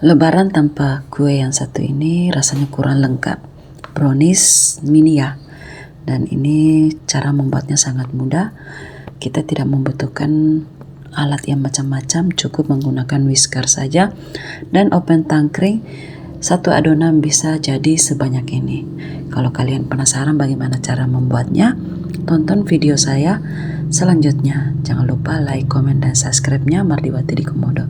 Lebaran tanpa kue yang satu ini rasanya kurang lengkap. Brownies mini ya. Dan ini cara membuatnya sangat mudah. Kita tidak membutuhkan alat yang macam-macam, cukup menggunakan whisker saja dan open tangkring. Satu adonan bisa jadi sebanyak ini. Kalau kalian penasaran bagaimana cara membuatnya, tonton video saya selanjutnya. Jangan lupa like, komen, dan subscribe-nya Mardiwati di Komodo.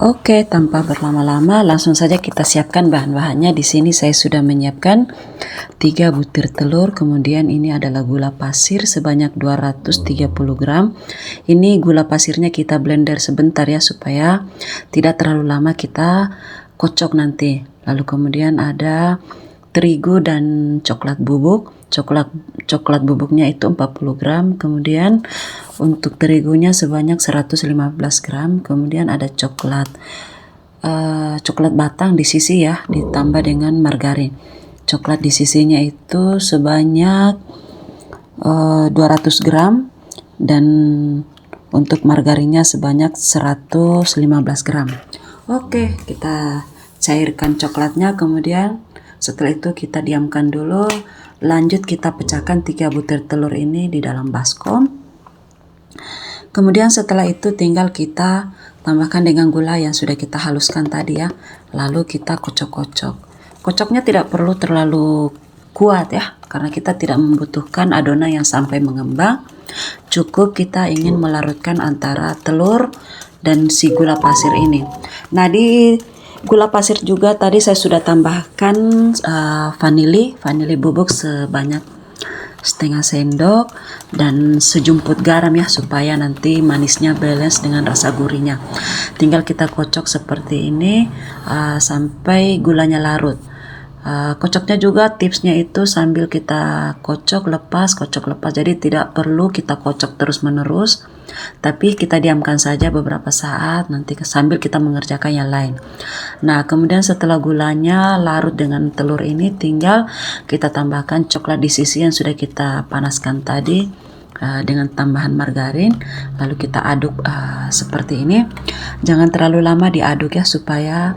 Oke, tanpa berlama-lama langsung saja kita siapkan bahan-bahannya. Di sini saya sudah menyiapkan 3 butir telur, kemudian ini adalah gula pasir sebanyak 230 gram. Ini gula pasirnya kita blender sebentar ya supaya tidak terlalu lama kita kocok nanti. Lalu kemudian ada terigu dan coklat bubuk. Coklat bubuknya itu 40 gram, kemudian untuk terigunya sebanyak 115 gram, kemudian ada coklat batang di sisi ya, ditambah dengan margarin. Coklat di sisinya itu sebanyak 200 gram dan untuk margarinnya sebanyak 115 gram. Oke, kita cairkan coklatnya, kemudian setelah itu kita diamkan dulu. Lanjut kita pecahkan 3 butir telur ini di dalam baskom. Kemudian setelah itu tinggal kita tambahkan dengan gula yang sudah kita haluskan tadi ya. Lalu kita kocok-kocok. Kocoknya tidak perlu terlalu kuat ya, karena kita tidak membutuhkan adonan yang sampai mengembang. Cukup kita ingin melarutkan antara telur dan si gula pasir ini. Nah, di gula pasir juga tadi saya sudah tambahkan vanili bubuk sebanyak setengah sendok dan sejumput garam ya, supaya nanti manisnya balance dengan rasa gurihnya. Tinggal kita kocok seperti ini sampai gulanya larut. Kocoknya juga tipsnya itu sambil kita kocok lepas, jadi tidak perlu kita kocok terus menerus, tapi kita diamkan saja beberapa saat nanti sambil kita mengerjakan yang lain. Nah, kemudian setelah gulanya larut dengan telur ini, tinggal kita tambahkan coklat di sisi yang sudah kita panaskan tadi dengan tambahan margarin, lalu kita aduk seperti ini. Jangan terlalu lama diaduk ya, supaya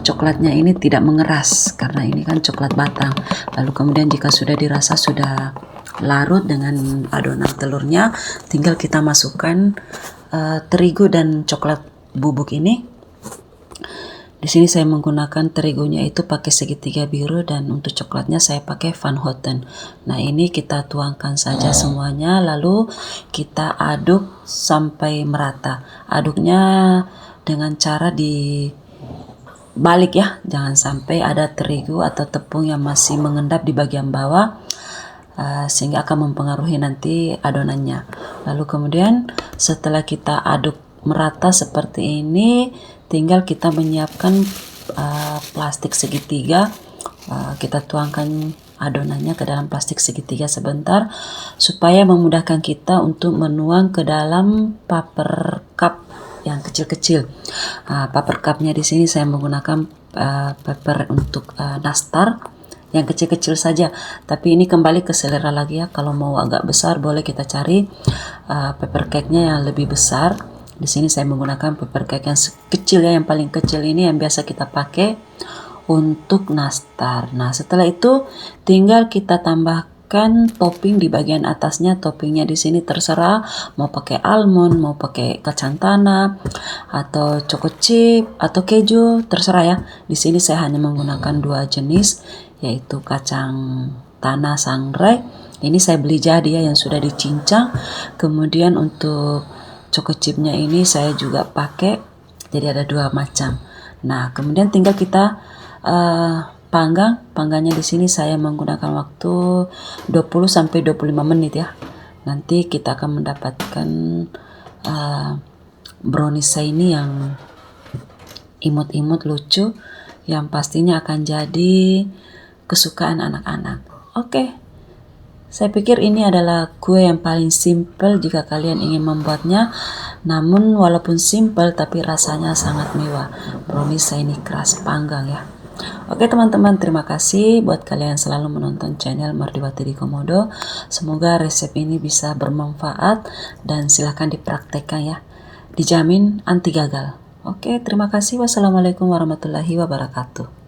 coklatnya ini tidak mengeras karena ini kan coklat batang. Lalu kemudian jika sudah dirasa sudah larut dengan adonan telurnya, tinggal kita masukkan terigu dan coklat bubuk ini. Di sini saya menggunakan terigunya itu pakai segitiga biru dan untuk coklatnya saya pakai Van Houten. Nah, ini kita tuangkan saja semuanya, lalu kita aduk sampai merata. Aduknya dengan cara dibalik ya, jangan sampai ada terigu atau tepung yang masih mengendap di bagian bawah, sehingga akan mempengaruhi nanti adonannya. Lalu kemudian setelah kita aduk merata seperti ini, tinggal kita menyiapkan plastik segitiga. Kita tuangkan adonannya ke dalam plastik segitiga sebentar supaya memudahkan kita untuk menuang ke dalam paper cup yang kecil-kecil. Paper cupnya di sini saya menggunakan paper untuk nastar yang kecil-kecil saja, tapi ini kembali ke selera lagi ya. Kalau mau agak besar boleh kita cari paper cake-nya yang lebih besar. Di sini saya menggunakan paper cake yang kecil ya, yang paling kecil ini yang biasa kita pakai untuk nastar. Nah, setelah itu tinggal kita tambahkan topping di bagian atasnya. Toppingnya di sini terserah mau pakai almond, mau pakai kacang tanah, atau choco chip, atau keju, terserah ya. Di sini saya hanya menggunakan 2 jenis, yaitu kacang tanah sangrai. Ini saya beli jadi ya, yang sudah dicincang. Kemudian untuk choco chipnya ini saya juga pakai, jadi ada 2 macam. Nah, kemudian tinggal kita panggangnya di sini saya menggunakan waktu 20 sampai 25 menit ya. Nanti kita akan mendapatkan brownies saya ini yang imut-imut lucu, yang pastinya akan jadi kesukaan anak-anak. Oke. Saya pikir ini adalah kue yang paling simple jika kalian ingin membuatnya. Namun walaupun simple tapi rasanya sangat mewah. Promise saya ini keras panggang ya. Oke teman-teman, terima kasih buat kalian yang selalu menonton channel Mardiwati di Komodo. Semoga resep ini bisa bermanfaat dan silahkan dipraktekkan ya. Dijamin anti gagal. Oke, terima kasih. Wassalamualaikum warahmatullahi wabarakatuh.